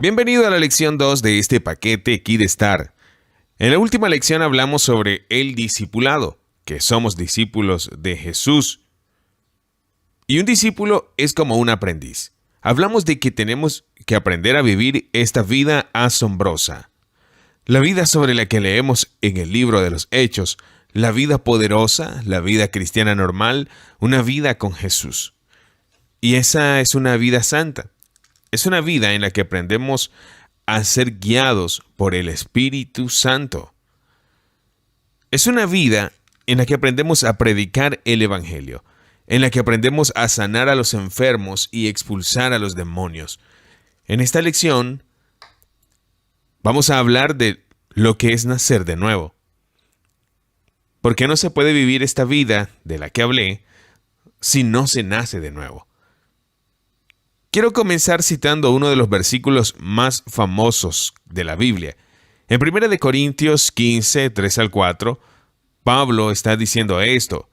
Bienvenido a la lección 2 de este paquete KidStar. En la última lección hablamos sobre el discipulado, que somos discípulos de Jesús. Y un discípulo es como un aprendiz. Hablamos de que tenemos que aprender a vivir esta vida asombrosa. La vida sobre la que leemos en el libro de los Hechos, la vida poderosa, la vida cristiana normal, una vida con Jesús. Y esa es una vida santa. Es una vida en la que aprendemos a ser guiados por el Espíritu Santo. Es una vida en la que aprendemos a predicar el Evangelio, en la que aprendemos a sanar a los enfermos y expulsar a los demonios. En esta lección vamos a hablar de lo que es nacer de nuevo. Porque no se puede vivir esta vida de la que hablé si no se nace de nuevo. Quiero comenzar citando uno de los versículos más famosos de la Biblia. En 1 Corintios 15, 3 al 4, Pablo está diciendo esto: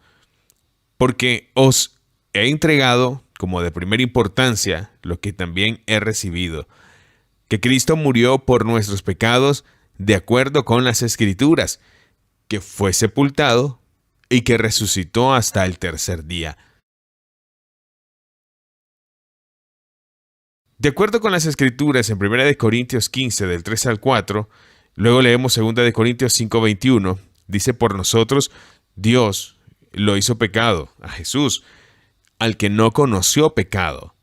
porque os he entregado como de primera importancia lo que también he recibido, que Cristo murió por nuestros pecados de acuerdo con las Escrituras, que fue sepultado y que resucitó hasta el tercer día. De acuerdo con las Escrituras, en 1 Corintios 15, del 3 al 4, luego leemos 2 Corintios 5, 21, dice: por nosotros Dios lo hizo pecado, a Jesús, al que no conoció pecado,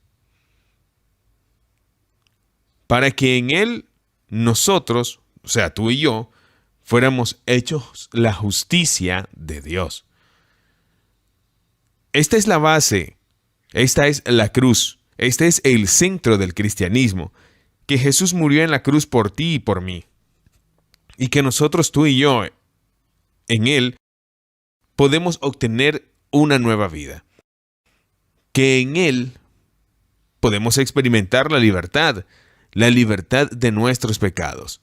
para que en él nosotros, o sea, tú y yo, fuéramos hechos la justicia de Dios. Esta es la base, esta es la cruz. Este es el centro del cristianismo, que Jesús murió en la cruz por ti y por mí, y que nosotros, tú y yo, en Él, podemos obtener una nueva vida, que en Él podemos experimentar la libertad de nuestros pecados.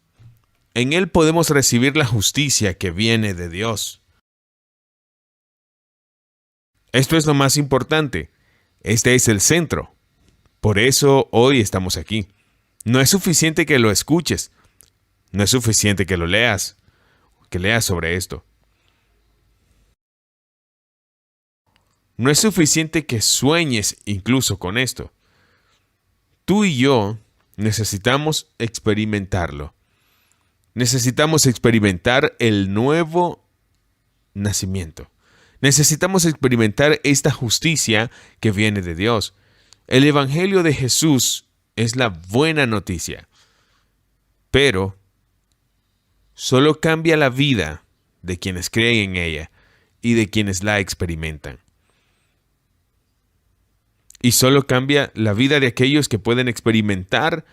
En Él podemos recibir la justicia que viene de Dios. Esto es lo más importante. Este es el centro. Por eso hoy estamos aquí. No es suficiente que lo escuches. No es suficiente que lo leas, que leas sobre esto. No es suficiente que sueñes incluso con esto. Tú y yo necesitamos experimentarlo. Necesitamos experimentar el nuevo nacimiento. Necesitamos experimentar esta justicia que viene de Dios. El Evangelio de Jesús es la buena noticia, pero solo cambia la vida de quienes creen en ella y de quienes la experimentan. Y solo cambia la vida de aquellos que pueden experimentar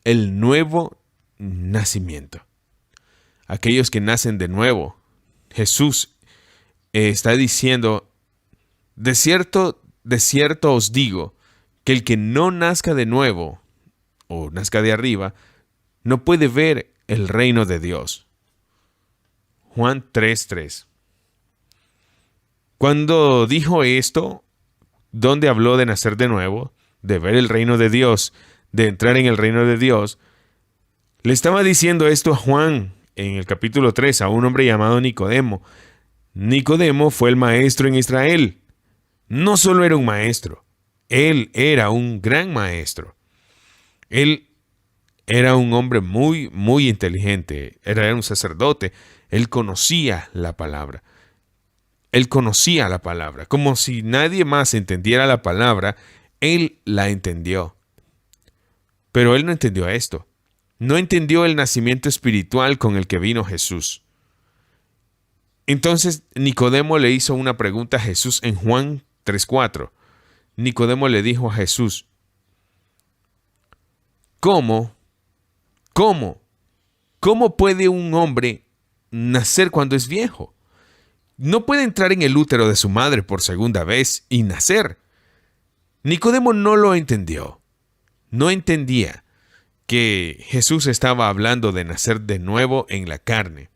el nuevo nacimiento. Aquellos que nacen de nuevo. Jesús está diciendo: de cierto os digo, que el que no nazca de nuevo, o nazca de arriba, no puede ver el reino de Dios. Juan 3:3. Cuando dijo esto, donde habló de nacer de nuevo, de ver el reino de Dios, de entrar en el reino de Dios, le estaba diciendo esto a Juan en el capítulo 3, a un hombre llamado Nicodemo. Nicodemo fue el maestro en Israel. No solo era un maestro, él era un gran maestro. Él era un hombre muy, muy inteligente. Era un sacerdote. Él conocía la palabra. Él conocía la palabra. Como si nadie más entendiera la palabra, él la entendió. Pero él no entendió esto. No entendió el nacimiento espiritual con el que vino Jesús. Entonces Nicodemo le hizo una pregunta a Jesús en Juan 3:4. Nicodemo le dijo a Jesús: ¿Cómo puede un hombre nacer cuando es viejo? No puede entrar en el útero de su madre por segunda vez y nacer. Nicodemo no lo entendió. No entendía que Jesús estaba hablando de nacer de nuevo en la carne,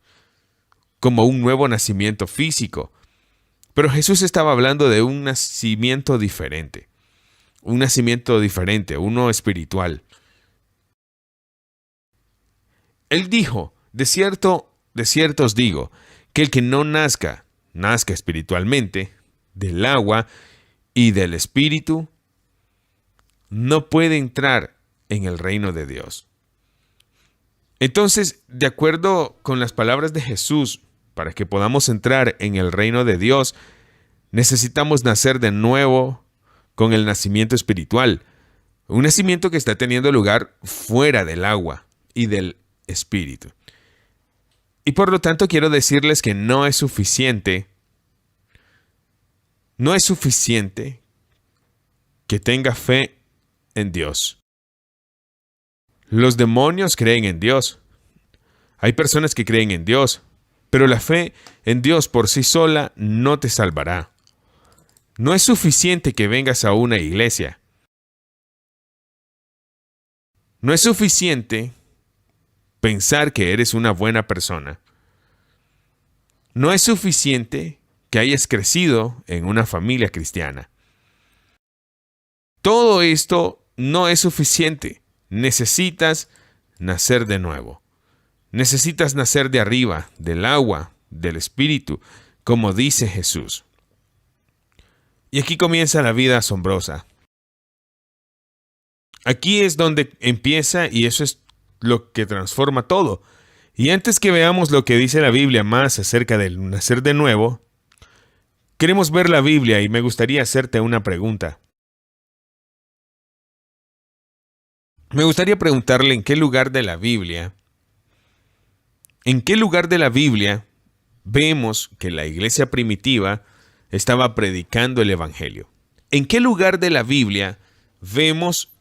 como un nuevo nacimiento físico. Pero Jesús estaba hablando de un nacimiento diferente, uno espiritual. Él dijo, de cierto os digo, que el que no nazca espiritualmente, del agua y del espíritu, no puede entrar en el reino de Dios. Entonces, de acuerdo con las palabras de Jesús, para que podamos entrar en el reino de Dios, necesitamos nacer de nuevo con el nacimiento espiritual. Un nacimiento que está teniendo lugar fuera del agua y del espíritu. Y por lo tanto quiero decirles que no es suficiente que tenga fe en Dios. Los demonios creen en Dios. Hay personas que creen en Dios, pero la fe en Dios por sí sola no te salvará. No es suficiente que vengas a una iglesia. No es suficiente pensar que eres una buena persona. No es suficiente que hayas crecido en una familia cristiana. Todo esto no es suficiente. Necesitas nacer de nuevo. Necesitas nacer de arriba, del agua, del espíritu, como dice Jesús. Y aquí comienza la vida asombrosa. Aquí es donde empieza y eso es lo que transforma todo. Y antes que veamos lo que dice la Biblia más acerca del nacer de nuevo, queremos ver la Biblia y me gustaría hacerte una pregunta. Me gustaría preguntarle en qué lugar de la Biblia vemos que la iglesia primitiva estaba predicando el Evangelio. ¿En qué lugar de la Biblia vemos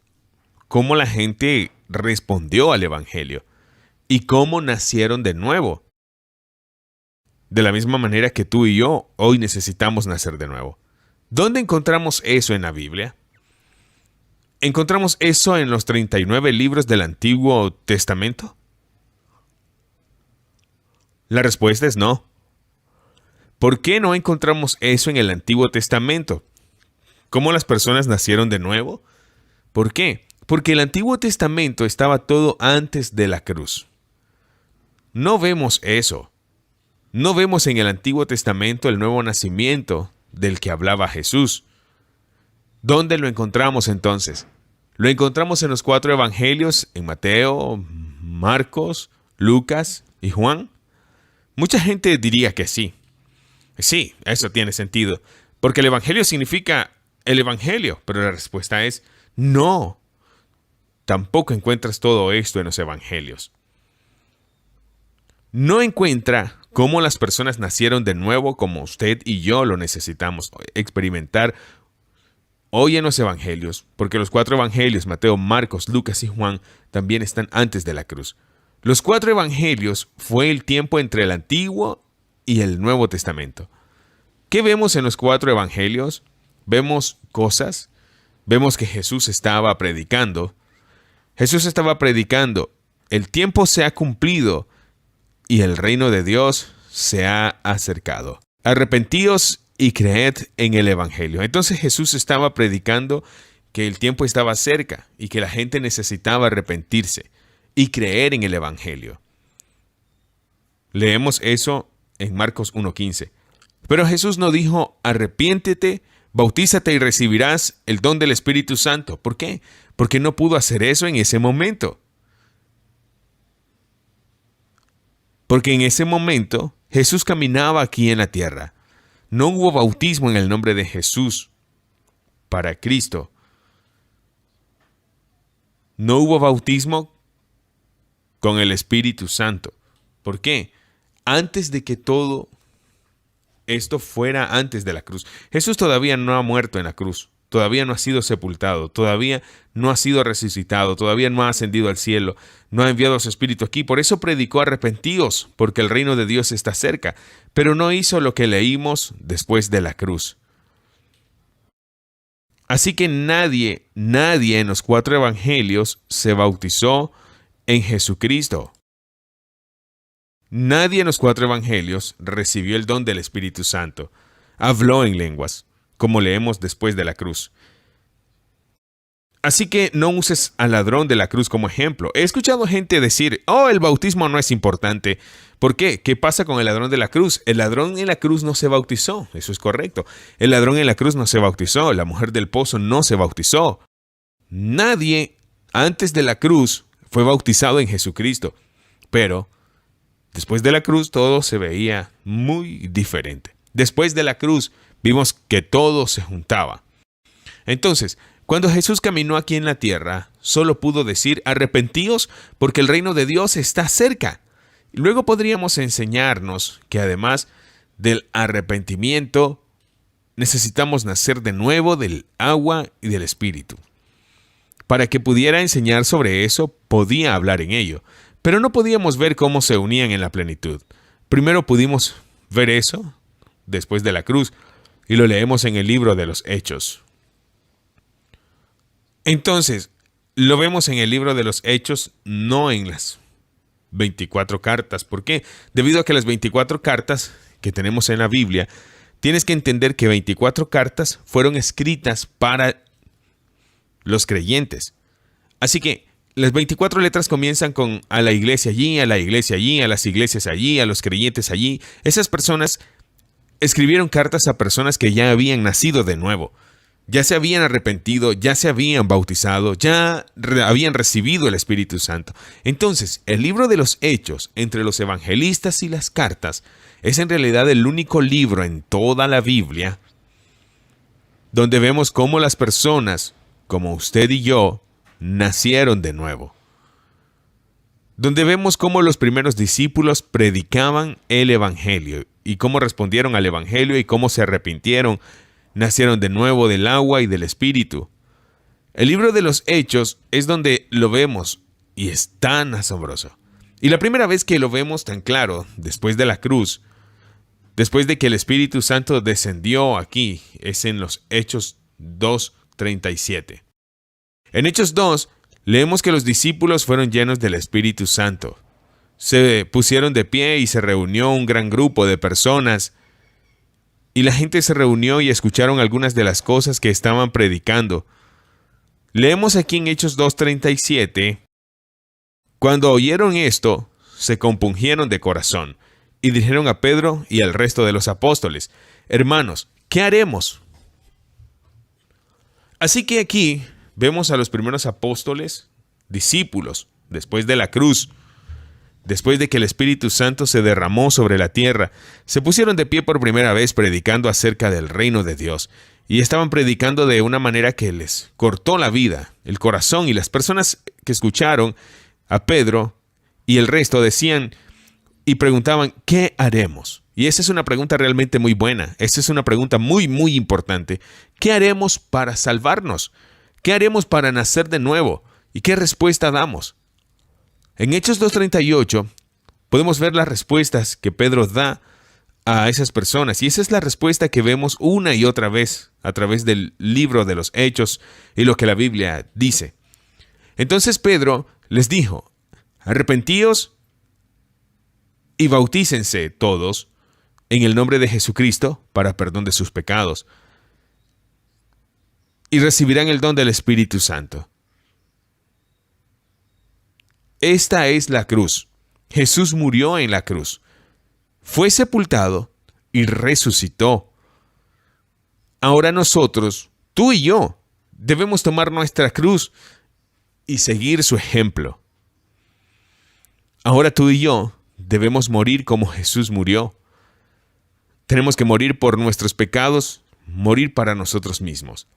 cómo la gente respondió al Evangelio y cómo nacieron de nuevo? De la misma manera que tú y yo hoy necesitamos nacer de nuevo. ¿Dónde encontramos eso en la Biblia? ¿Encontramos eso en los 39 libros del Antiguo Testamento? La respuesta es no. ¿Por qué no encontramos eso en el Antiguo Testamento? ¿Cómo las personas nacieron de nuevo? ¿Por qué? Porque el Antiguo Testamento estaba todo antes de la cruz. No vemos eso. No vemos en el Antiguo Testamento el nuevo nacimiento del que hablaba Jesús. ¿Dónde lo encontramos entonces? Lo encontramos en los 4 evangelios, en Mateo, Marcos, Lucas y Juan. Mucha gente diría que sí. Sí, eso tiene sentido, porque el evangelio significa el evangelio, pero la respuesta es no. Tampoco encuentras todo esto en los evangelios. No encuentra cómo las personas nacieron de nuevo como usted y yo lo necesitamos experimentar hoy en los evangelios, porque los 4 evangelios, Mateo, Marcos, Lucas y Juan, también están antes de la cruz. Los 4 evangelios fue el tiempo entre el Antiguo y el Nuevo Testamento. ¿Qué vemos en los 4 evangelios? Vemos cosas. Vemos que Jesús estaba predicando. Jesús estaba predicando. El tiempo se ha cumplido y el reino de Dios se ha acercado. Arrepentíos y creed en el evangelio. Entonces Jesús estaba predicando que el tiempo estaba cerca y que la gente necesitaba arrepentirse y creer en el evangelio. Leemos eso en Marcos 1:15. Pero Jesús no dijo, arrepiéntete, bautízate y recibirás el don del Espíritu Santo. ¿Por qué? Porque no pudo hacer eso en ese momento. Porque en ese momento Jesús caminaba aquí en la tierra. No hubo bautismo en el nombre de Jesús para Cristo. No hubo bautismo con el Espíritu Santo. ¿Por qué? Antes de que todo esto fuera antes de la cruz. Jesús todavía no ha muerto en la cruz. Todavía no ha sido sepultado. Todavía no ha sido resucitado. Todavía no ha ascendido al cielo. No ha enviado a su Espíritu aquí. Por eso predicó arrepentíos, porque el reino de Dios está cerca. Pero no hizo lo que leímos después de la cruz. Así que nadie en los 4 evangelios se bautizó en Jesucristo. Nadie en los 4 evangelios recibió el don del Espíritu Santo. Habló en lenguas, como leemos después de la cruz. Así que no uses al ladrón de la cruz como ejemplo. He escuchado gente decir, oh, el bautismo no es importante. ¿Por qué? ¿Qué pasa con el ladrón de la cruz? El ladrón en la cruz no se bautizó. Eso es correcto. El ladrón en la cruz no se bautizó. La mujer del pozo no se bautizó. Nadie antes de la cruz fue bautizado en Jesucristo. Pero después de la cruz todo se veía muy diferente. Después de la cruz vimos que todo se juntaba. Entonces, cuando Jesús caminó aquí en la tierra, solo pudo decir, arrepentíos porque el reino de Dios está cerca. Y luego podríamos enseñarnos que además del arrepentimiento, necesitamos nacer de nuevo del agua y del Espíritu. Para que pudiera enseñar sobre eso, podía hablar en ello, pero no podíamos ver cómo se unían en la plenitud. Primero pudimos ver eso después de la cruz, y lo leemos en el libro de los Hechos. Entonces, lo vemos en el libro de los Hechos, no en las 24 cartas. ¿Por qué? Debido a que las 24 cartas que tenemos en la Biblia, tienes que entender que 24 cartas fueron escritas para los creyentes. Así que las 24 letras comienzan con a la iglesia allí, a la iglesia allí, a las iglesias allí, a los creyentes allí. Esas personas escribieron cartas a personas que ya habían nacido de nuevo. Ya se habían arrepentido, ya se habían bautizado, ya habían recibido el Espíritu Santo. Entonces, el libro de los Hechos, entre los evangelistas y las cartas, es en realidad el único libro en toda la Biblia donde vemos cómo las personas, como usted y yo, nacieron de nuevo. Donde vemos cómo los primeros discípulos predicaban el Evangelio y cómo respondieron al Evangelio y cómo se arrepintieron. Nacieron de nuevo del agua y del Espíritu. El libro de los Hechos es donde lo vemos y es tan asombroso. Y la primera vez que lo vemos tan claro, después de la cruz, después de que el Espíritu Santo descendió aquí, es en los Hechos 2:37. En Hechos 2, leemos que los discípulos fueron llenos del Espíritu Santo. Se pusieron de pie y se reunió un gran grupo de personas. Y la gente se reunió y escucharon algunas de las cosas que estaban predicando. Leemos aquí en Hechos 2:37, cuando oyeron esto, se compungieron de corazón y dijeron a Pedro y al resto de los apóstoles, hermanos, ¿qué haremos? Así que aquí vemos a los primeros apóstoles, discípulos, después de la cruz. Después de que el Espíritu Santo se derramó sobre la tierra, se pusieron de pie por primera vez predicando acerca del reino de Dios. Y estaban predicando de una manera que les cortó la vida, el corazón. Y las personas que escucharon a Pedro y el resto decían y preguntaban, ¿qué haremos? Y esa es una pregunta realmente muy buena. Esa es una pregunta muy, muy importante. ¿Qué haremos para salvarnos? ¿Qué haremos para nacer de nuevo? ¿Y qué respuesta damos? En Hechos 2:38 podemos ver las respuestas que Pedro da a esas personas. Y esa es la respuesta que vemos una y otra vez a través del libro de los Hechos y lo que la Biblia dice. Entonces Pedro les dijo, arrepentíos y bautícense todos en el nombre de Jesucristo para perdón de sus pecados. Y recibirán el don del Espíritu Santo. Esta es la cruz. Jesús murió en la cruz. Fue sepultado y resucitó. Ahora nosotros, tú y yo, debemos tomar nuestra cruz y seguir su ejemplo. Ahora tú y yo debemos morir como Jesús murió. Tenemos que morir por nuestros pecados, morir para nosotros mismos.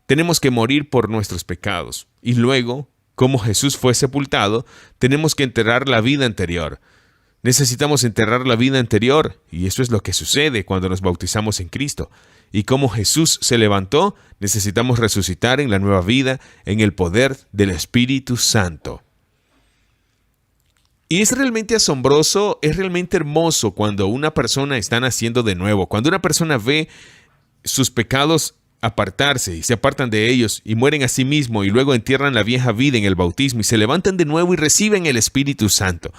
Tenemos que morir por nuestros pecados y luego, como Jesús fue sepultado, tenemos que enterrar la vida anterior. Necesitamos enterrar la vida anterior y eso es lo que sucede cuando nos bautizamos en Cristo. Y como Jesús se levantó, necesitamos resucitar en la nueva vida en el poder del Espíritu Santo. Y es realmente asombroso, es realmente hermoso cuando una persona está naciendo de nuevo, cuando una persona ve sus pecados apartarse y se apartan de ellos y mueren a sí mismo y luego entierran la vieja vida en el bautismo y se levantan de nuevo y reciben el Espíritu Santo.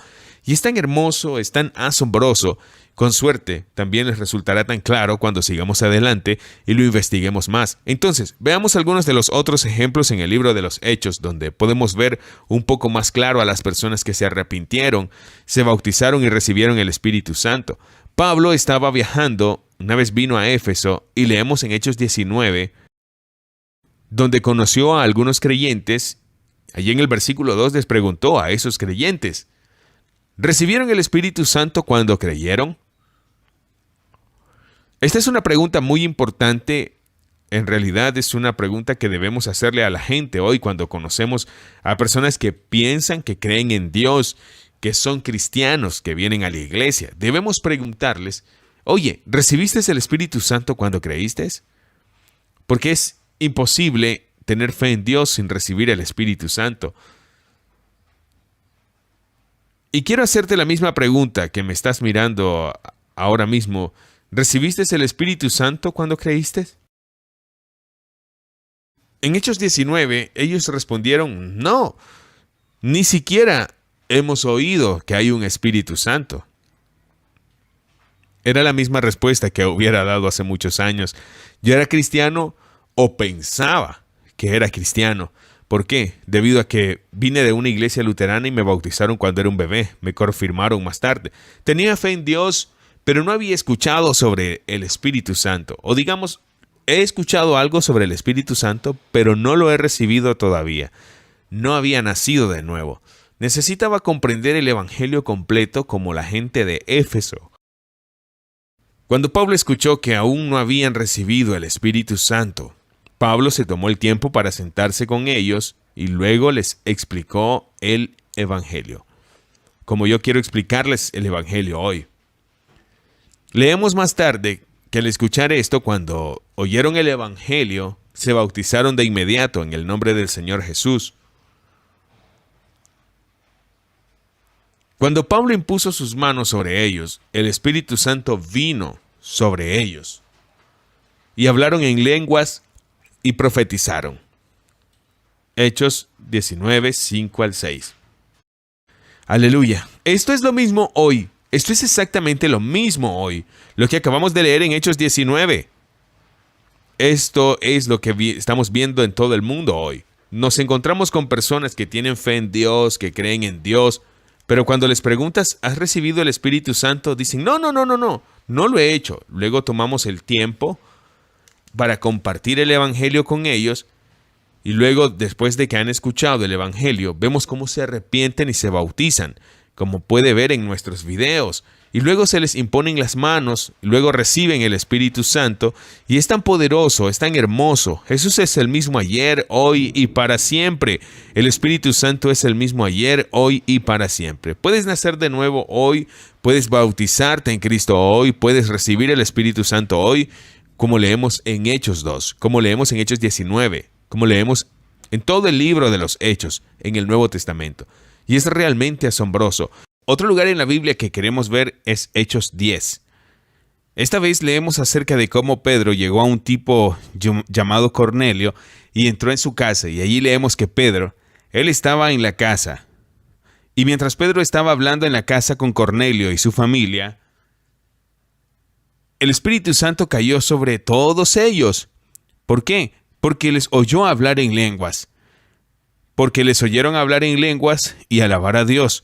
Y es tan hermoso, es tan asombroso Con suerte, también les resultará tan claro cuando sigamos adelante y lo investiguemos más. Entonces, veamos algunos de los otros ejemplos en el libro de los Hechos, donde podemos ver un poco más claro a las personas que se arrepintieron, se bautizaron y recibieron el Espíritu Santo. Pablo estaba viajando, una vez vino a Éfeso, y leemos en Hechos 19, donde conoció a algunos creyentes. Allí en el versículo 2 les preguntó a esos creyentes: ¿recibieron el Espíritu Santo cuando creyeron? Esta es una pregunta muy importante. En realidad es una pregunta que debemos hacerle a la gente hoy cuando conocemos a personas que piensan que creen en Dios, que son cristianos, que vienen a la iglesia. Debemos preguntarles: oye, ¿recibiste el Espíritu Santo cuando creíste? Porque es imposible tener fe en Dios sin recibir el Espíritu Santo. Y quiero hacerte la misma pregunta que me estás mirando ahora mismo. ¿Recibiste el Espíritu Santo cuando creíste? En Hechos 19, ellos respondieron: no, ni siquiera hemos oído que hay un Espíritu Santo. Era la misma respuesta que hubiera dado hace muchos años. Yo era cristiano o pensaba que era cristiano. ¿Por qué? Debido a que vine de una iglesia luterana y me bautizaron cuando era un bebé. Me confirmaron más tarde. Tenía fe en Dios, pero no había escuchado sobre el Espíritu Santo. O digamos, he escuchado algo sobre el Espíritu Santo, pero no lo he recibido todavía. No había nacido de nuevo. Necesitaba comprender el Evangelio completo como la gente de Éfeso. Cuando Pablo escuchó que aún no habían recibido el Espíritu Santo, Pablo se tomó el tiempo para sentarse con ellos y luego les explicó el Evangelio, como yo quiero explicarles el Evangelio hoy. Leemos más tarde que al escuchar esto, cuando oyeron el Evangelio, se bautizaron de inmediato en el nombre del Señor Jesús. Cuando Pablo impuso sus manos sobre ellos, el Espíritu Santo vino sobre ellos y hablaron en lenguas y profetizaron. Hechos 19, 5 al 6. Aleluya. Esto es lo mismo hoy. Esto es exactamente lo mismo hoy. Lo que acabamos de leer en Hechos 19. Esto es lo que estamos viendo en todo el mundo hoy. Nos encontramos con personas que tienen fe en Dios, que creen en Dios, pero cuando les preguntas: ¿has recibido el Espíritu Santo? Dicen: no lo he hecho. Luego tomamos el tiempo para compartir el Evangelio con ellos y luego, después de que han escuchado el Evangelio, vemos cómo se arrepienten y se bautizan, como puede ver en nuestros videos. Y luego se les imponen las manos, y luego reciben el Espíritu Santo, y es tan poderoso, es tan hermoso. Jesús es el mismo ayer, hoy y para siempre. El Espíritu Santo es el mismo ayer, hoy y para siempre. Puedes nacer de nuevo hoy, puedes bautizarte en Cristo hoy, puedes recibir el Espíritu Santo hoy, como leemos en Hechos 2, como leemos en Hechos 19, como leemos en todo el libro de los Hechos, en el Nuevo Testamento. Y es realmente asombroso. Otro lugar en la Biblia que queremos ver es Hechos 10. Esta vez leemos acerca de cómo Pedro llegó a un tipo llamado Cornelio y entró en su casa. Y allí leemos que Pedro, él estaba en la casa. Y mientras Pedro estaba hablando en la casa con Cornelio y su familia, el Espíritu Santo cayó sobre todos ellos. ¿Por qué? Porque les oyó hablar en lenguas. Porque les oyeron hablar en lenguas y alabar a Dios.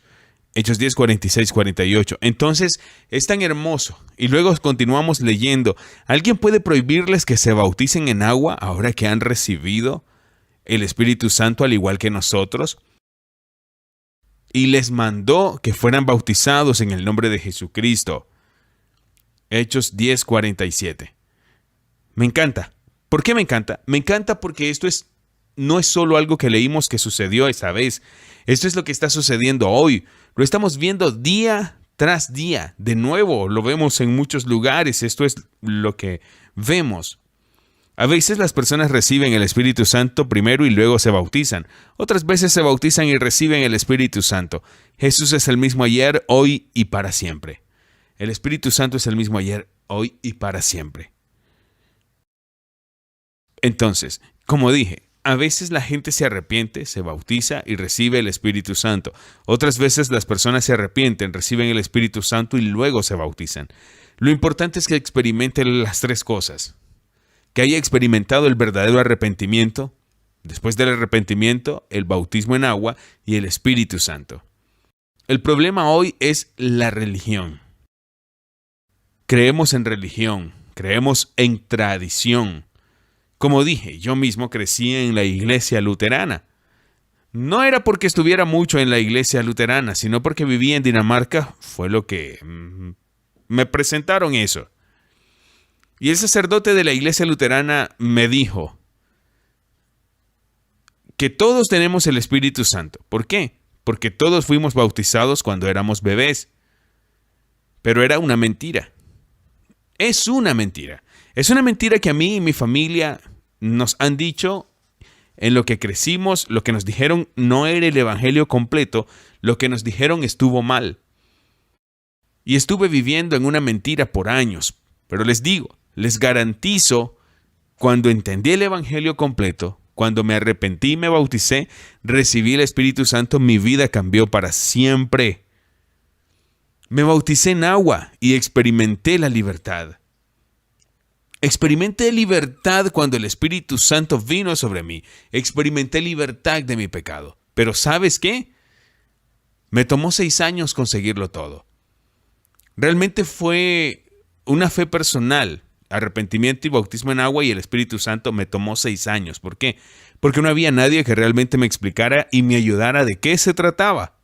Hechos 10, 46, 48. Entonces, es tan hermoso. Y luego continuamos leyendo. ¿Alguien puede prohibirles que se bauticen en agua ahora que han recibido el Espíritu Santo al igual que nosotros? Y les mandó que fueran bautizados en el nombre de Jesucristo. Hechos 10, 47. Me encanta. ¿Por qué me encanta? Me encanta porque esto no es solo algo que leímos que sucedió esa vez. Esto es lo que está sucediendo hoy. Lo estamos viendo día tras día. De nuevo, lo vemos en muchos lugares. Esto es lo que vemos. A veces las personas reciben el Espíritu Santo primero y luego se bautizan. Otras veces se bautizan y reciben el Espíritu Santo. Jesús es el mismo ayer, hoy y para siempre. El Espíritu Santo es el mismo ayer, hoy y para siempre. Entonces, como dije, A veces la gente se arrepiente, se bautiza y recibe el Espíritu Santo. Otras veces las personas se arrepienten, reciben el Espíritu Santo y luego se bautizan. Lo importante es que experimenten las tres cosas. Que haya experimentado el verdadero arrepentimiento, después del arrepentimiento, el bautismo en agua y el Espíritu Santo. El problema hoy es la religión. Creemos en religión, creemos en tradición. Como dije, yo mismo crecí en la iglesia luterana. No era porque estuviera mucho en la iglesia luterana, sino porque vivía en Dinamarca, fue lo que me presentaron eso. Y el sacerdote de la iglesia luterana me dijo que todos tenemos el Espíritu Santo. ¿Por qué? Porque todos fuimos bautizados cuando éramos bebés. Pero era una mentira. Es una mentira. Es una mentira que a mí y mi familia nos han dicho, en lo que crecimos, lo que nos dijeron no era el evangelio completo, lo que nos dijeron estuvo mal. Y estuve viviendo en una mentira por años, pero les digo, les garantizo, cuando entendí el evangelio completo, cuando me arrepentí y me bauticé, recibí el Espíritu Santo, mi vida cambió para siempre. Me bauticé en agua y experimenté la libertad. Experimenté libertad cuando el Espíritu Santo vino sobre mí. Experimenté libertad de mi pecado. Pero ¿sabes qué? Me tomó 6 años conseguirlo todo. Realmente fue una fe personal. Arrepentimiento y bautismo en agua y el Espíritu Santo me tomó 6 años. ¿Por qué? Porque no había nadie que realmente me explicara y me ayudara de qué se trataba.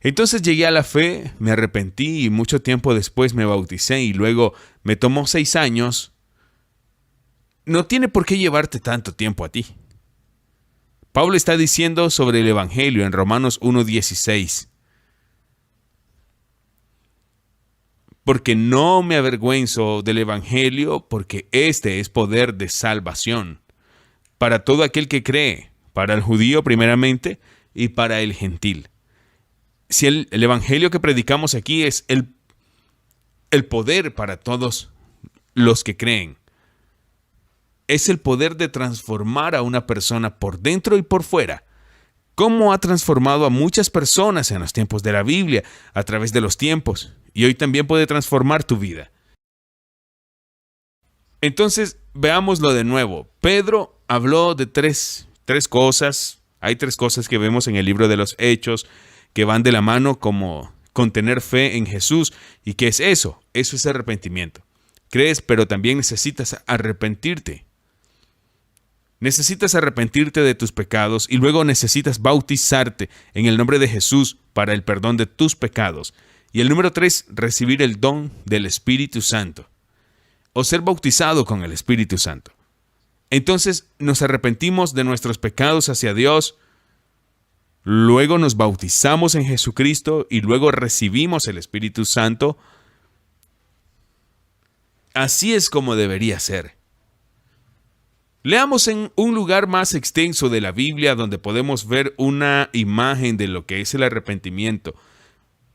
Entonces llegué a la fe, me arrepentí y mucho tiempo después me bauticé y luego me tomó 6 años. No tiene por qué llevarte tanto tiempo a ti. Pablo está diciendo sobre el Evangelio en Romanos 1:16. Porque no me avergüenzo del Evangelio, porque este es poder de salvación para todo aquel que cree, para el judío primeramente y para el gentil. Si el evangelio que predicamos aquí es el poder para todos los que creen. Es el poder de transformar a una persona por dentro y por fuera. Cómo ha transformado a muchas personas en los tiempos de la Biblia, a través de los tiempos. Y hoy también puede transformar tu vida. Entonces, veámoslo de nuevo. Pedro habló de tres cosas. Hay 3 cosas que vemos en el libro de los Hechos que van de la mano como con tener fe en Jesús. ¿Y qué es eso? Eso es arrepentimiento. Crees, pero también necesitas arrepentirte. Necesitas arrepentirte de tus pecados y luego necesitas bautizarte en el nombre de Jesús para el perdón de tus pecados. Y el número 3, recibir el don del Espíritu Santo o ser bautizado con el Espíritu Santo. Entonces nos arrepentimos de nuestros pecados hacia Dios. Luego nos bautizamos en Jesucristo y luego recibimos el Espíritu Santo. Así es como debería ser. Leamos en un lugar más extenso de la Biblia donde podemos ver una imagen de lo que es el arrepentimiento.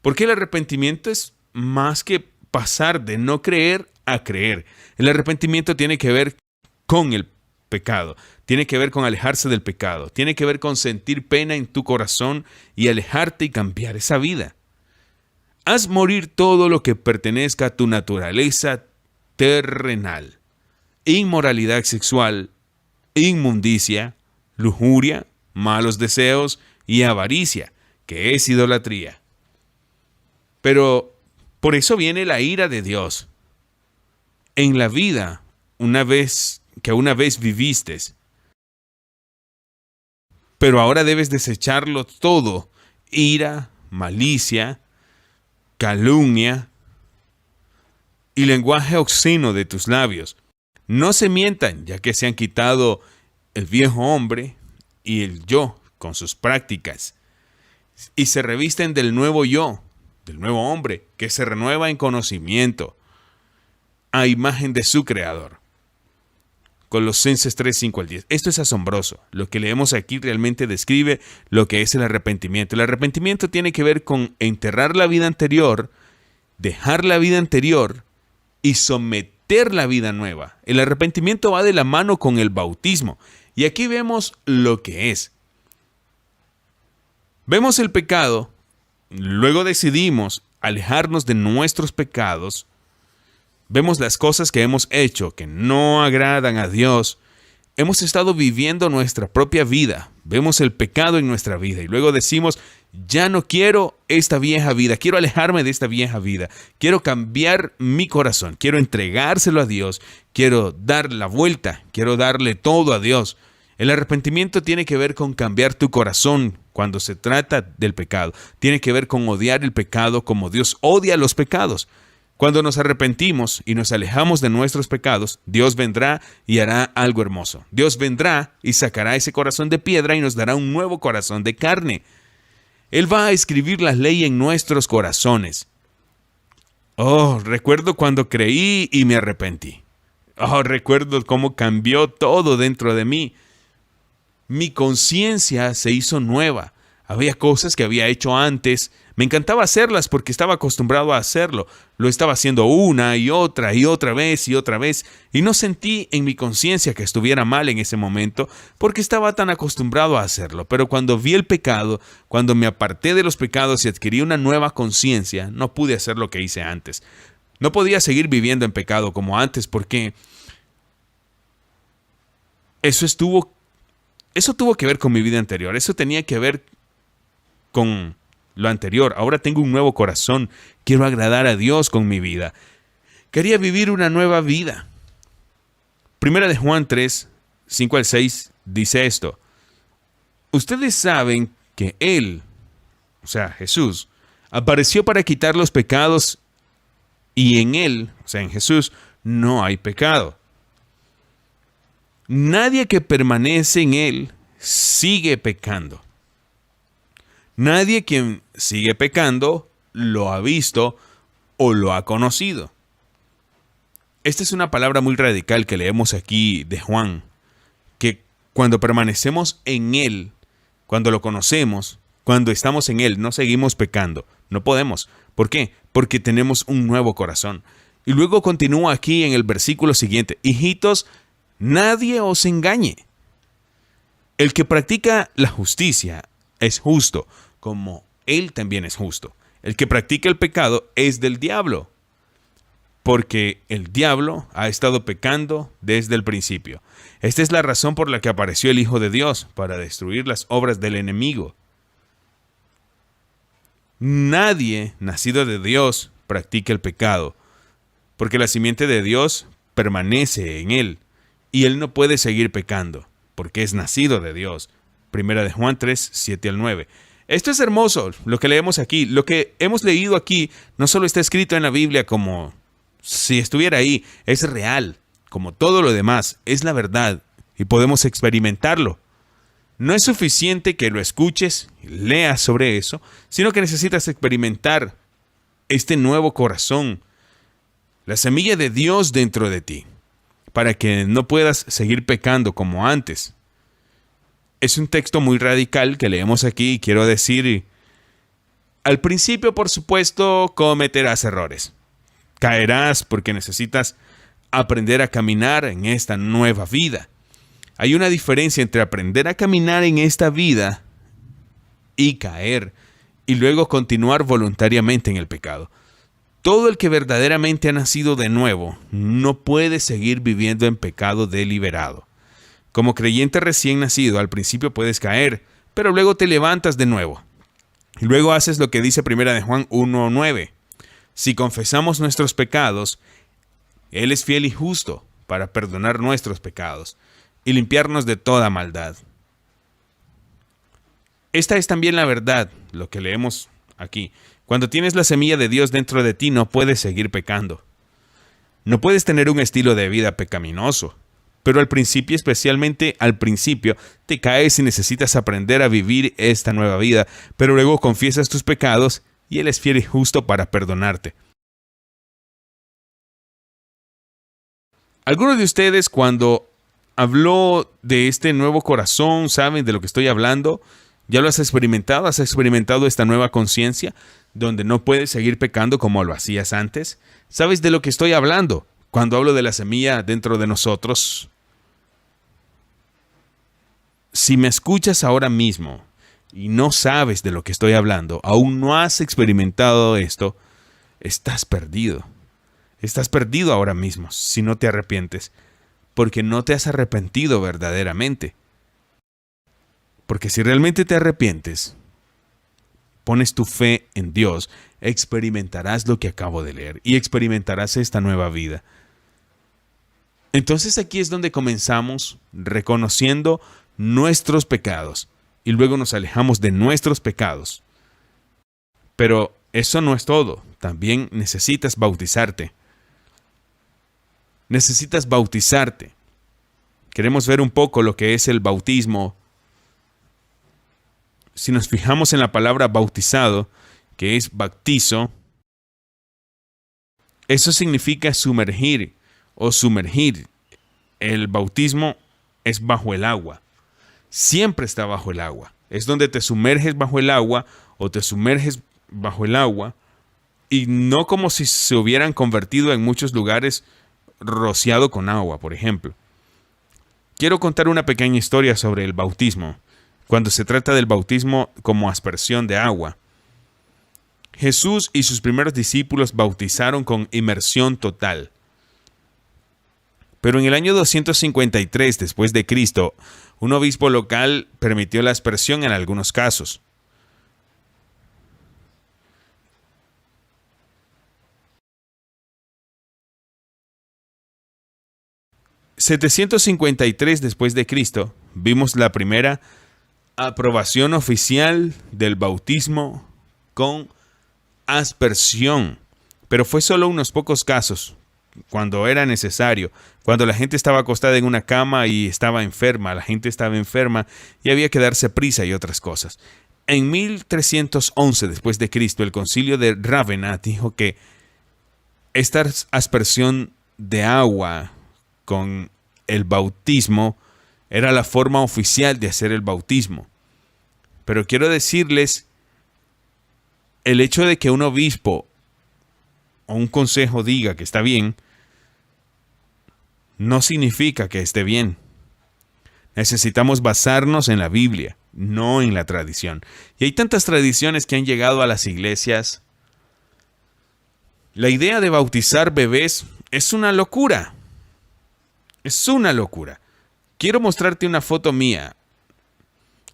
Porque el arrepentimiento es más que pasar de no creer a creer. El arrepentimiento tiene que ver con el pecado. Tiene que ver con alejarse del pecado. Tiene que ver con sentir pena en tu corazón y alejarte y cambiar esa vida. Haz morir todo lo que pertenezca a tu naturaleza terrenal. Inmoralidad sexual, inmundicia, lujuria, malos deseos y avaricia, que es idolatría. Pero por eso viene la ira de Dios. En la vida, una vez viviste, pero ahora debes desecharlo todo: ira, malicia, calumnia y lenguaje obsceno de tus labios. No se mientan, ya que se han quitado el viejo hombre y el yo con sus prácticas, y se revisten del nuevo yo, del nuevo hombre, que se renueva en conocimiento, a imagen de su Creador. Colosenses 3:5-10. Esto es asombroso. Lo que leemos aquí realmente describe lo que es el arrepentimiento. El arrepentimiento tiene que ver con enterrar la vida anterior, dejar la vida anterior y someter la vida nueva. El arrepentimiento va de la mano con el bautismo. Y aquí vemos lo que es. Vemos el pecado, luego decidimos alejarnos de nuestros pecados. Vemos las cosas que hemos hecho que no agradan a Dios. Hemos estado viviendo nuestra propia vida. Vemos el pecado en nuestra vida y luego decimos, ya no quiero esta vieja vida, quiero alejarme de esta vieja vida, quiero cambiar mi corazón, quiero entregárselo a Dios, quiero dar la vuelta, quiero darle todo a Dios. El arrepentimiento tiene que ver con cambiar tu corazón cuando se trata del pecado. Tiene que ver con odiar el pecado como Dios odia los pecados. Cuando nos arrepentimos y nos alejamos de nuestros pecados, Dios vendrá y hará algo hermoso. Dios vendrá y sacará ese corazón de piedra y nos dará un nuevo corazón de carne. Él va a escribir la ley en nuestros corazones. Oh, recuerdo cuando creí y me arrepentí. Oh, recuerdo cómo cambió todo dentro de mí. Mi conciencia se hizo nueva. Había cosas que había hecho antes. Me encantaba hacerlas porque estaba acostumbrado a hacerlo. Lo estaba haciendo una y otra vez y otra vez. Y no sentí en mi conciencia que estuviera mal en ese momento porque estaba tan acostumbrado a hacerlo. Pero cuando vi el pecado, cuando me aparté de los pecados y adquirí una nueva conciencia, no pude hacer lo que hice antes. No podía seguir viviendo en pecado como antes porque eso tuvo que ver con mi vida anterior. Eso tenía que ver con lo anterior. Ahora tengo un nuevo corazón. Quiero agradar a Dios con mi vida. Quería vivir una nueva vida. Primera de Juan 3, 5 al 6 dice esto. Ustedes saben que Él, o sea, Jesús, apareció para quitar los pecados y en Él, o sea, en Jesús, no hay pecado. Nadie que permanece en Él sigue pecando. Nadie quien sigue pecando lo ha visto o lo ha conocido. Esta es una palabra muy radical que leemos aquí de Juan, que cuando permanecemos en Él, cuando lo conocemos, cuando estamos en Él, no seguimos pecando. No podemos. ¿Por qué? Porque tenemos un nuevo corazón. Y luego continúa aquí en el versículo siguiente. Hijitos, nadie os engañe. El que practica la justicia es justo, como Él también es justo. El que practica el pecado es del diablo, porque el diablo ha estado pecando desde el principio. Esta es la razón por la que apareció el Hijo de Dios, para destruir las obras del enemigo. Nadie nacido de Dios practica el pecado, porque la simiente de Dios permanece en él, y él no puede seguir pecando, porque es nacido de Dios. Primera de Juan 3, 7 al 9. Esto es hermoso, lo que leemos aquí. Lo que hemos leído aquí no solo está escrito en la Biblia como si estuviera ahí, es real, como todo lo demás, es la verdad, y podemos experimentarlo. No es suficiente que lo escuches y leas sobre eso, sino que necesitas experimentar este nuevo corazón, la semilla de Dios dentro de ti, para que no puedas seguir pecando como antes. Es un texto muy radical que leemos aquí y quiero decir, al principio, por supuesto, cometerás errores. Caerás porque necesitas aprender a caminar en esta nueva vida. Hay una diferencia entre aprender a caminar en esta vida y caer, y luego continuar voluntariamente en el pecado. Todo el que verdaderamente ha nacido de nuevo no puede seguir viviendo en pecado deliberado. Como creyente recién nacido, al principio puedes caer, pero luego te levantas de nuevo. Y luego haces lo que dice Primera de Juan 1:9. Si confesamos nuestros pecados, Él es fiel y justo para perdonar nuestros pecados y limpiarnos de toda maldad. Esta es también la verdad, lo que leemos aquí. Cuando tienes la semilla de Dios dentro de ti, no puedes seguir pecando. No puedes tener un estilo de vida pecaminoso. Pero al principio, especialmente al principio, te caes y necesitas aprender a vivir esta nueva vida, pero luego confiesas tus pecados y Él es fiel y justo para perdonarte. Algunos de ustedes, cuando habló de este nuevo corazón, saben de lo que estoy hablando. ¿Ya lo has experimentado? ¿Has experimentado esta nueva conciencia donde no puedes seguir pecando como lo hacías antes? ¿Sabes de lo que estoy hablando cuando hablo de la semilla dentro de nosotros? Si me escuchas ahora mismo y no sabes de lo que estoy hablando, aún no has experimentado esto, estás perdido. Estás perdido ahora mismo si no te arrepientes, porque no te has arrepentido verdaderamente. Porque si realmente te arrepientes, pones tu fe en Dios, experimentarás lo que acabo de leer y experimentarás esta nueva vida. Entonces aquí es donde comenzamos reconociendo nuestros pecados y luego nos alejamos de nuestros pecados. Pero eso no es todo, también necesitas bautizarte. Necesitas bautizarte. Queremos ver un poco lo que es el bautismo. Si nos fijamos en la palabra bautizado, que es bautizo, eso significa sumergir o sumergir. El bautismo es bajo el agua. Siempre está bajo el agua. Es donde te sumerges bajo el agua o te sumerges bajo el agua y no como si se hubieran convertido en muchos lugares rociado con agua, por ejemplo. Quiero contar una pequeña historia sobre el bautismo, cuando se trata del bautismo como aspersión de agua. Jesús y sus primeros discípulos bautizaron con inmersión total. Pero en el año 253 después de Cristo, un obispo local permitió la aspersión en algunos casos. En 753 después de Cristo, vimos la primera aprobación oficial del bautismo con aspersión, pero fue solo unos pocos casos, cuando era necesario, cuando la gente estaba acostada en una cama y estaba enferma, la gente estaba enferma y había que darse prisa y otras cosas. En 1311 después de Cristo, el concilio de Rávena dijo que esta aspersión de agua con el bautismo era la forma oficial de hacer el bautismo. Pero quiero decirles, el hecho de que un obispo o un consejo diga que está bien, no significa que esté bien. Necesitamos basarnos en la Biblia, no en la tradición. Y hay tantas tradiciones que han llegado a las iglesias. La idea de bautizar bebés es una locura. Es una locura. Quiero mostrarte una foto mía.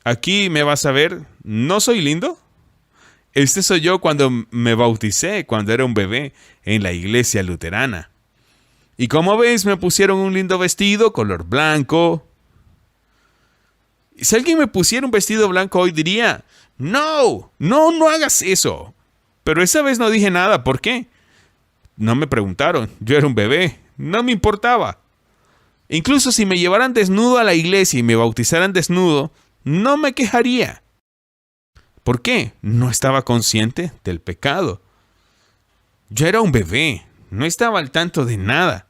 Aquí me vas a ver. ¿No soy lindo? Este soy yo cuando me bauticé, cuando era un bebé, en la iglesia luterana. Y como ves, me pusieron un lindo vestido, color blanco. Y si alguien me pusiera un vestido blanco hoy diría, no hagas eso. Pero esa vez no dije nada. ¿Por qué? No me preguntaron. Yo era un bebé. No me importaba. Incluso si me llevaran desnudo a la iglesia y me bautizaran desnudo, no me quejaría. ¿Por qué? No estaba consciente del pecado. Yo era un bebé, no estaba al tanto de nada.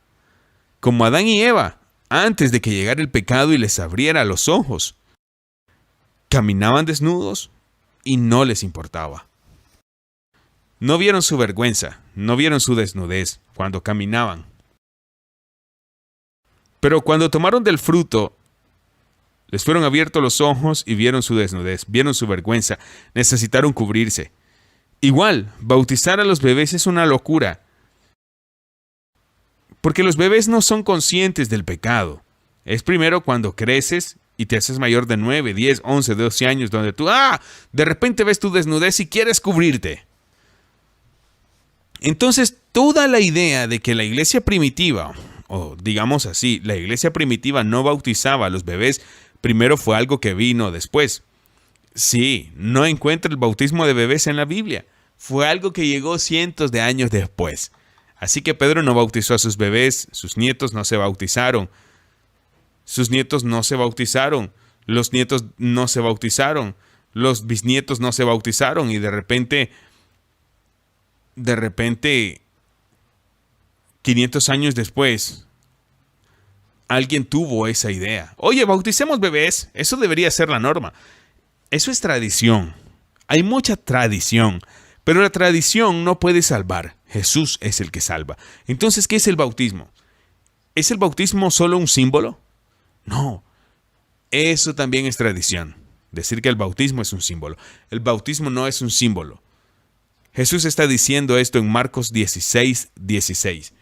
Como Adán y Eva, antes de que llegara el pecado y les abriera los ojos. Caminaban desnudos y no les importaba. No vieron su vergüenza, no vieron su desnudez cuando caminaban. Pero cuando tomaron del fruto, les fueron abiertos los ojos y vieron su desnudez, vieron su vergüenza, necesitaron cubrirse. Igual, bautizar a los bebés es una locura. Porque los bebés no son conscientes del pecado. Es primero cuando creces y te haces mayor de 9, 10, 11, 12 años, donde tú, de repente ves tu desnudez y quieres cubrirte. Entonces, toda la idea de que la iglesia primitiva, o digamos así, la iglesia primitiva no bautizaba a los bebés, primero fue algo que vino después. Sí, no encuentra el bautismo de bebés en la Biblia. Fue algo que llegó cientos de años después. Así que Pedro no bautizó a sus bebés, sus nietos no se bautizaron. Sus nietos no se bautizaron. Los nietos no se bautizaron. Los bisnietos no se bautizaron. Y de repente, 500 años después, alguien tuvo esa idea. Oye, bauticemos bebés. Eso debería ser la norma. Eso es tradición. Hay mucha tradición. Pero la tradición no puede salvar. Jesús es el que salva. Entonces, ¿qué es el bautismo? ¿Es el bautismo solo un símbolo? No. Eso también es tradición. Decir que el bautismo es un símbolo. El bautismo no es un símbolo. Jesús está diciendo esto en Marcos 16:16.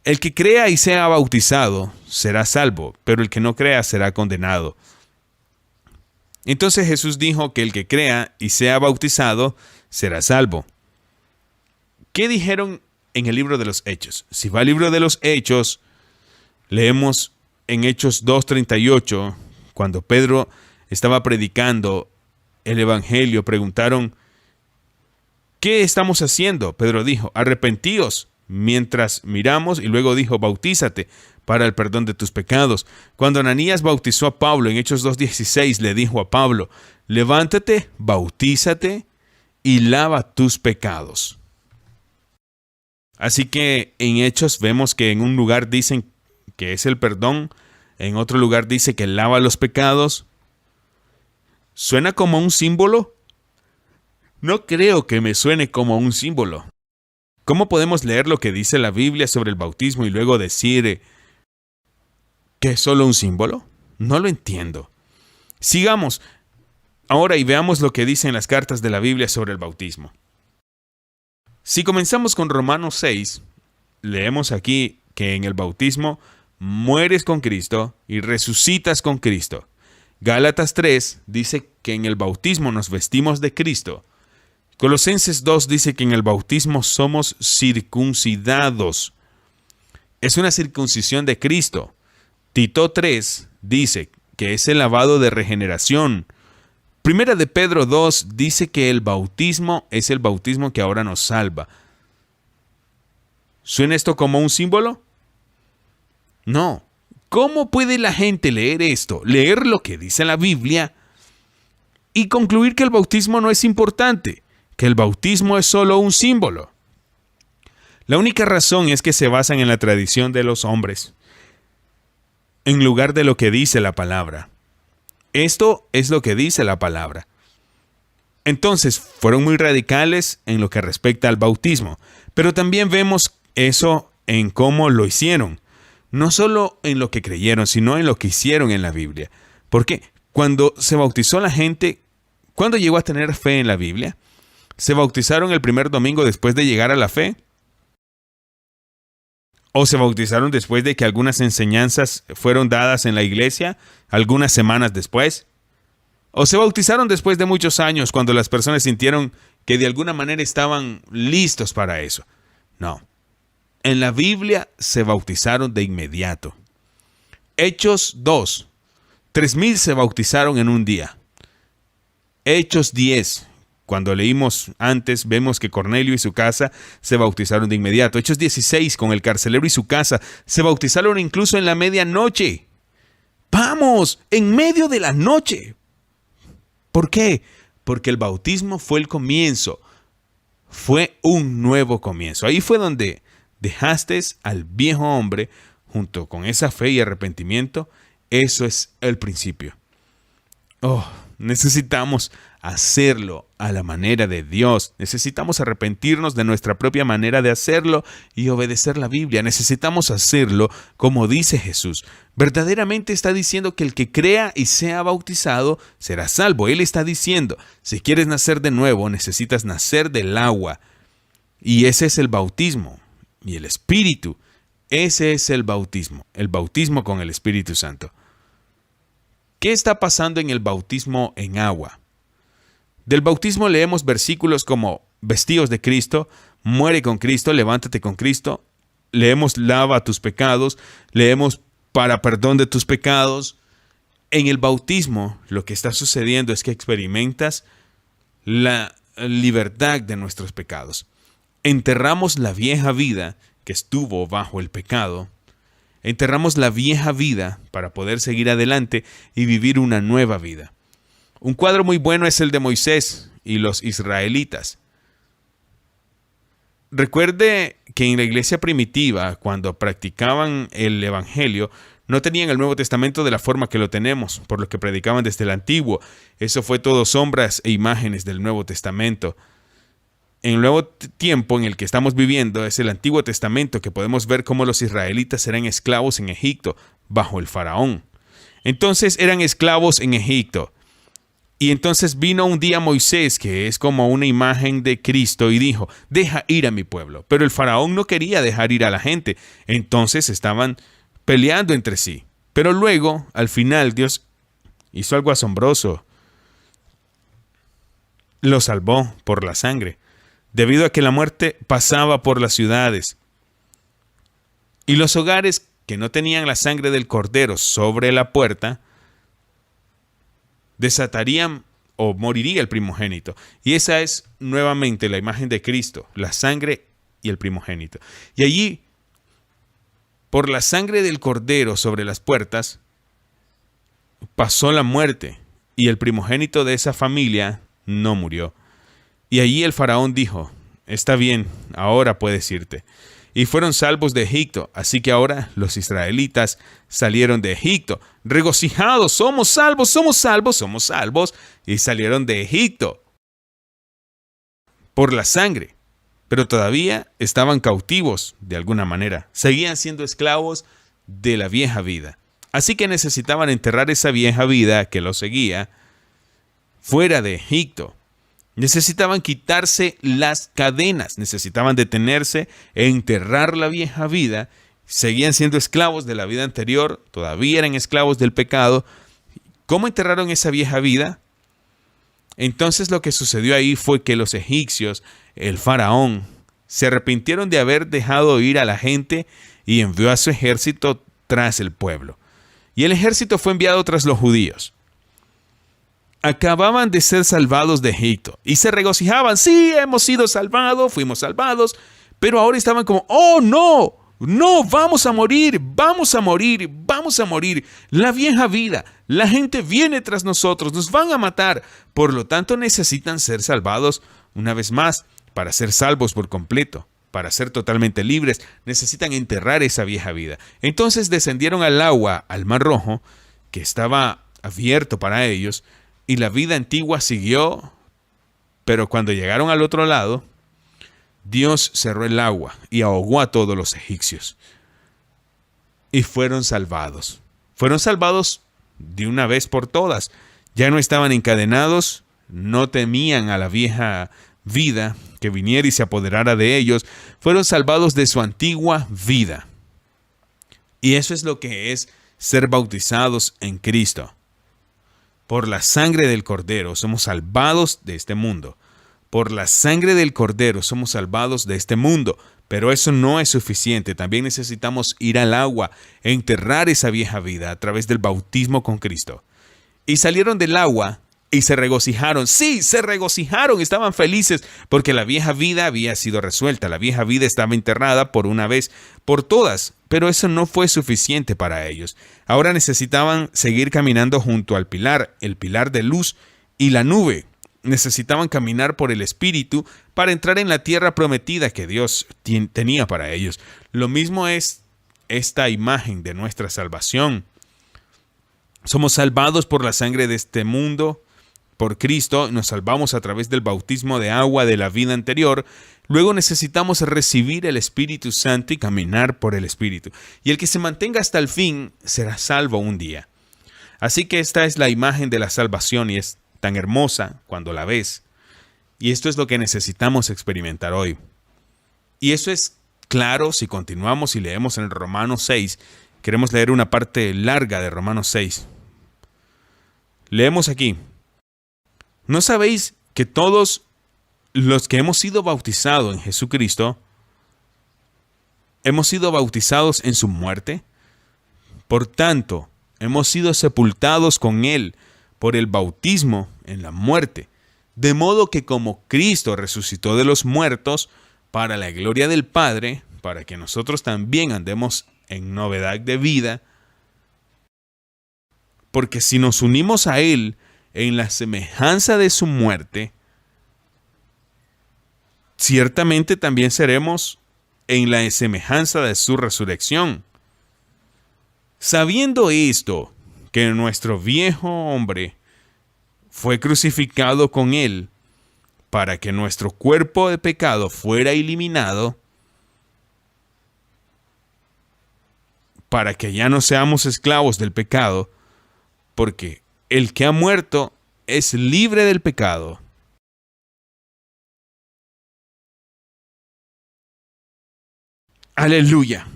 El que crea y sea bautizado será salvo, pero el que no crea será condenado. Entonces Jesús dijo que el que crea y sea bautizado será salvo. ¿Qué dijeron en el libro de los Hechos? Si va al libro de los Hechos, leemos en Hechos 2:38, cuando Pedro estaba predicando el evangelio, preguntaron: ¿qué estamos haciendo? Pedro dijo: arrepentíos mientras miramos, y luego dijo: bautízate para el perdón de tus pecados. Cuando Ananías bautizó a Pablo en Hechos 2:16, le dijo a Pablo: levántate, bautízate y lava tus pecados. Así que en Hechos vemos que en un lugar dicen que es el perdón, en otro lugar dice que lava los pecados. ¿Suena como un símbolo? No creo que me suene como un símbolo. ¿Cómo podemos leer lo que dice la Biblia sobre el bautismo y luego decir que es solo un símbolo? No lo entiendo. Sigamos ahora y veamos lo que dicen las cartas de la Biblia sobre el bautismo. Si comenzamos con Romanos 6, leemos aquí que en el bautismo mueres con Cristo y resucitas con Cristo. Gálatas 3 dice que en el bautismo nos vestimos de Cristo. Colosenses 2 dice que en el bautismo somos circuncidados. Es una circuncisión de Cristo. Tito 3 dice que es el lavado de regeneración. Primera de Pedro 2 dice que el bautismo es el bautismo que ahora nos salva. ¿Suena esto como un símbolo? No. ¿Cómo puede la gente leer esto, leer lo que dice la Biblia y concluir que el bautismo no es importante, que el bautismo es solo un símbolo? La única razón es que se basan en la tradición de los hombres, en lugar de lo que dice la palabra. Esto es lo que dice la palabra. Entonces, fueron muy radicales en lo que respecta al bautismo, pero también vemos eso en cómo lo hicieron. No solo en lo que creyeron, sino en lo que hicieron en la Biblia. Porque cuando se bautizó la gente, ¿cuándo llegó a tener fe en la Biblia? ¿Se bautizaron el primer domingo después de llegar a la fe? ¿O se bautizaron después de que algunas enseñanzas fueron dadas en la iglesia, algunas semanas después? ¿O se bautizaron después de muchos años, cuando las personas sintieron que de alguna manera estaban listos para eso? No. En la Biblia se bautizaron de inmediato. Hechos 2. 3,000 se bautizaron en un día. Hechos 10. Cuando leímos antes, vemos que Cornelio y su casa se bautizaron de inmediato. Hechos 16, con el carcelero y su casa, se bautizaron incluso en la medianoche. ¡Vamos! ¡En medio de la noche! ¿Por qué? Porque el bautismo fue el comienzo. Fue un nuevo comienzo. Ahí fue donde dejaste al viejo hombre junto con esa fe y arrepentimiento. Eso es el principio. Necesitamos hacerlo a la manera de Dios. Necesitamos arrepentirnos de nuestra propia manera de hacerlo y obedecer la Biblia. Necesitamos hacerlo como dice Jesús. Verdaderamente está diciendo que el que crea y sea bautizado será salvo. Él está diciendo, si quieres nacer de nuevo, necesitas nacer del agua. Y ese es el bautismo. Y el Espíritu, ese es el bautismo con el Espíritu Santo. ¿Qué está pasando en el bautismo en agua? Del bautismo leemos versículos como vestíos de Cristo, muere con Cristo, levántate con Cristo. Leemos lava tus pecados, leemos para perdón de tus pecados. En el bautismo lo que está sucediendo es que experimentas la libertad de nuestros pecados. Enterramos la vieja vida que estuvo bajo el pecado. Enterramos la vieja vida para poder seguir adelante y vivir una nueva vida. Un cuadro muy bueno es el de Moisés y los israelitas. Recuerde que en la iglesia primitiva, cuando practicaban el evangelio, no tenían el Nuevo Testamento de la forma que lo tenemos, por lo que predicaban desde el Antiguo. Eso fue todo sombras e imágenes del Nuevo Testamento. En el nuevo tiempo en el que estamos viviendo es el Antiguo Testamento, que podemos ver cómo los israelitas eran esclavos en Egipto bajo el faraón. Entonces eran esclavos en Egipto. Y entonces vino un día Moisés, que es como una imagen de Cristo, y dijo, deja ir a mi pueblo. Pero el faraón no quería dejar ir a la gente. Entonces estaban peleando entre sí. Pero luego, al final, Dios hizo algo asombroso. Lo salvó por la sangre, debido a que la muerte pasaba por las ciudades. Y los hogares que no tenían la sangre del cordero sobre la puerta, desatarían o moriría el primogénito. Y esa es nuevamente la imagen de Cristo, la sangre y el primogénito. Y allí, por la sangre del cordero sobre las puertas, pasó la muerte, y el primogénito de esa familia no murió. Y allí el faraón dijo, está bien, ahora puedes irte. Y fueron salvos de Egipto. Así que ahora los israelitas salieron de Egipto, regocijados, somos salvos, somos salvos, somos salvos. Y salieron de Egipto por la sangre. Pero todavía estaban cautivos de alguna manera. Seguían siendo esclavos de la vieja vida. Así que necesitaban enterrar esa vieja vida que los seguía fuera de Egipto. Necesitaban quitarse las cadenas, necesitaban detenerse e enterrar la vieja vida. Seguían siendo esclavos de la vida anterior, todavía eran esclavos del pecado. ¿Cómo enterraron esa vieja vida? Entonces lo que sucedió ahí fue que los egipcios, el faraón, se arrepintieron de haber dejado ir a la gente y envió a su ejército tras el pueblo. Y el ejército fue enviado tras los judíos. Acababan de ser salvados de Egipto y se regocijaban. Sí, hemos sido salvados, fuimos salvados, pero ahora estaban como, oh no, no, vamos a morir, vamos a morir, vamos a morir. La vieja vida, la gente viene tras nosotros, nos van a matar. Por lo tanto, necesitan ser salvados una vez más. Para ser salvos por completo, para ser totalmente libres, necesitan enterrar esa vieja vida. Entonces descendieron al agua, al Mar Rojo, que estaba abierto para ellos, y la vida antigua siguió, pero cuando llegaron al otro lado, Dios cerró el agua y ahogó a todos los egipcios. Y fueron salvados. Fueron salvados de una vez por todas. Ya no estaban encadenados, no temían a la vieja vida que viniera y se apoderara de ellos. Fueron salvados de su antigua vida. Y eso es lo que es ser bautizados en Cristo. Por la sangre del Cordero somos salvados de este mundo. Por la sangre del Cordero somos salvados de este mundo. Pero eso no es suficiente. También necesitamos ir al agua, enterrar esa vieja vida a través del bautismo con Cristo. Y salieron del agua y se regocijaron. Sí, se regocijaron, estaban felices porque la vieja vida había sido resuelta. La vieja vida estaba enterrada por una vez por todas. Pero eso no fue suficiente para ellos. Ahora necesitaban seguir caminando junto al pilar, el pilar de luz y la nube. Necesitaban caminar por el Espíritu para entrar en la tierra prometida que Dios tenía para ellos. Lo mismo es esta imagen de nuestra salvación. Somos salvados por la sangre de este mundo, por Cristo, nos salvamos a través del bautismo de agua de la vida anterior. Luego necesitamos recibir el Espíritu Santo y caminar por el Espíritu. Y el que se mantenga hasta el fin será salvo un día. Así que esta es la imagen de la salvación y es tan hermosa cuando la ves. Y esto es lo que necesitamos experimentar hoy. Y eso es claro si continuamos y leemos en Romanos 6. Queremos leer una parte larga de Romanos 6. Leemos aquí. ¿No sabéis que todos los que hemos sido bautizados en Jesucristo, hemos sido bautizados en su muerte? Por tanto, hemos sido sepultados con Él por el bautismo en la muerte, de modo que como Cristo resucitó de los muertos para la gloria del Padre, para que nosotros también andemos en novedad de vida, porque si nos unimos a Él en la semejanza de su muerte, ciertamente también seremos en la semejanza de su resurrección. Sabiendo esto, que nuestro viejo hombre fue crucificado con Él, para que nuestro cuerpo de pecado fuera eliminado, para que ya no seamos esclavos del pecado, porque el que ha muerto es libre del pecado. Aleluya.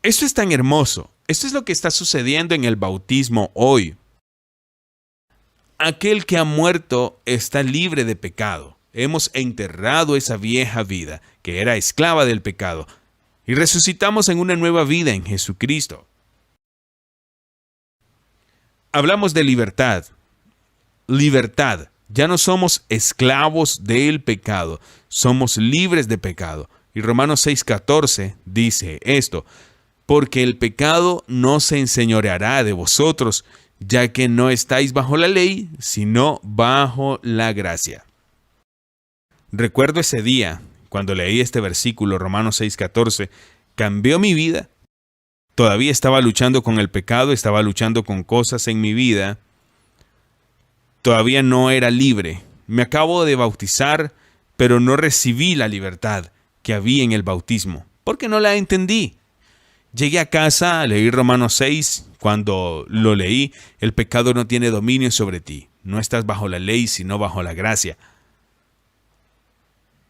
Esto es tan hermoso. Esto es lo que está sucediendo en el bautismo hoy. Aquel que ha muerto está libre de pecado. Hemos enterrado esa vieja vida que era esclava del pecado y resucitamos en una nueva vida en Jesucristo. Hablamos de libertad. Libertad. Ya no somos esclavos del pecado, somos libres de pecado. Y Romanos 6:14 dice esto: porque el pecado no se enseñoreará de vosotros, ya que no estáis bajo la ley, sino bajo la gracia. Recuerdo ese día, cuando leí este versículo, Romanos 6:14, cambió mi vida. Todavía estaba luchando con el pecado, estaba luchando con cosas en mi vida. Todavía no era libre. Me acabo de bautizar, pero no recibí la libertad que había en el bautismo, porque no la entendí. Llegué a casa, leí Romanos 6, cuando lo leí, el pecado no tiene dominio sobre ti. No estás bajo la ley, sino bajo la gracia.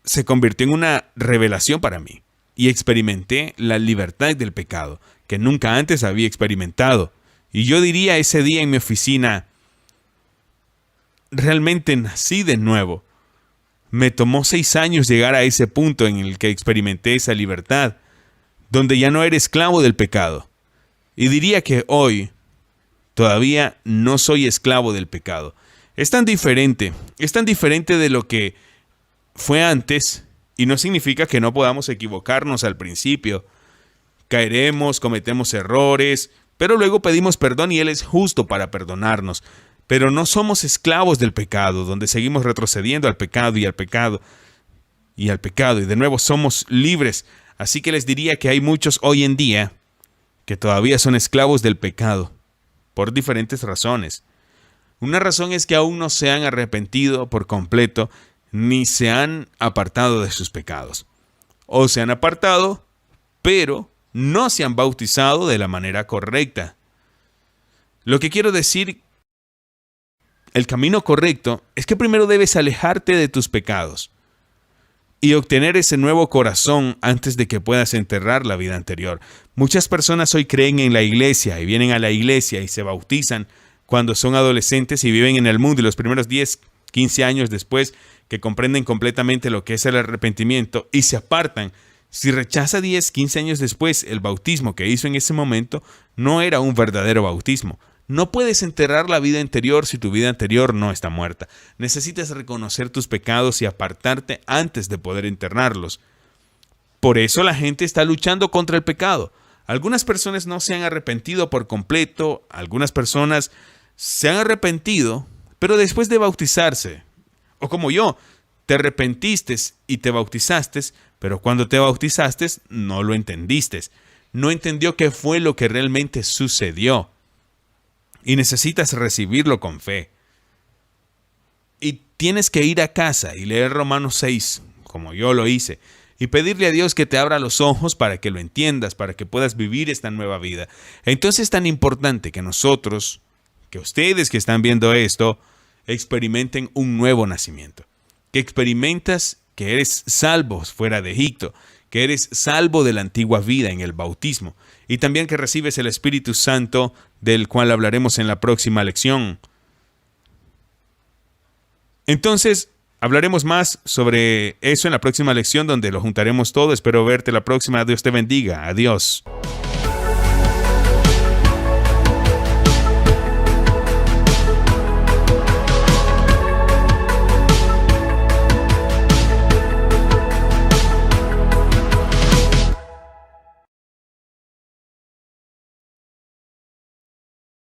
Se convirtió en una revelación para mí y experimenté la libertad del pecado, que nunca antes había experimentado. Y yo diría ese día en mi oficina, realmente nací de nuevo. Me tomó 6 años llegar a ese punto en el que experimenté esa libertad, donde ya no era esclavo del pecado. Y diría que hoy todavía no soy esclavo del pecado. Es tan diferente de lo que fue antes, y no significa que no podamos equivocarnos al principio. Caeremos, cometemos errores, pero luego pedimos perdón y Él es justo para perdonarnos. Pero no somos esclavos del pecado, donde seguimos retrocediendo al pecado y al pecado y al pecado, y de nuevo somos libres. Así que les diría que hay muchos hoy en día que todavía son esclavos del pecado, por diferentes razones. Una razón es que aún no se han arrepentido por completo, ni se han apartado de sus pecados. O se han apartado, pero no se han bautizado de la manera correcta. Lo que quiero decir, el camino correcto es que primero debes alejarte de tus pecados y obtener ese nuevo corazón antes de que puedas enterrar la vida anterior. Muchas personas hoy creen en la iglesia y vienen a la iglesia y se bautizan cuando son adolescentes y viven en el mundo, y los primeros 10, 15 años después que comprenden completamente lo que es el arrepentimiento y se apartan. Si rechaza 10, 15 años después el bautismo que hizo en ese momento, no era un verdadero bautismo. No puedes enterrar la vida anterior si tu vida anterior no está muerta. Necesitas reconocer tus pecados y apartarte antes de poder enterrarlos. Por eso la gente está luchando contra el pecado. Algunas personas no se han arrepentido por completo, algunas personas se han arrepentido, pero después de bautizarse. O como yo, te arrepentiste y te bautizaste, pero cuando te bautizaste no lo entendiste. No entendió qué fue lo que realmente sucedió. Y necesitas recibirlo con fe. Y tienes que ir a casa y leer Romanos 6, como yo lo hice, y pedirle a Dios que te abra los ojos para que lo entiendas, para que puedas vivir esta nueva vida. Entonces es tan importante que nosotros, que ustedes que están viendo esto, experimenten un nuevo nacimiento. Que experimentas que eres salvo fuera de Egipto, que eres salvo de la antigua vida en el bautismo, y también que recibes el Espíritu Santo, del cual hablaremos en la próxima lección. Entonces, hablaremos más sobre eso en la próxima lección, donde lo juntaremos todo. Espero verte la próxima. Dios te bendiga. Adiós.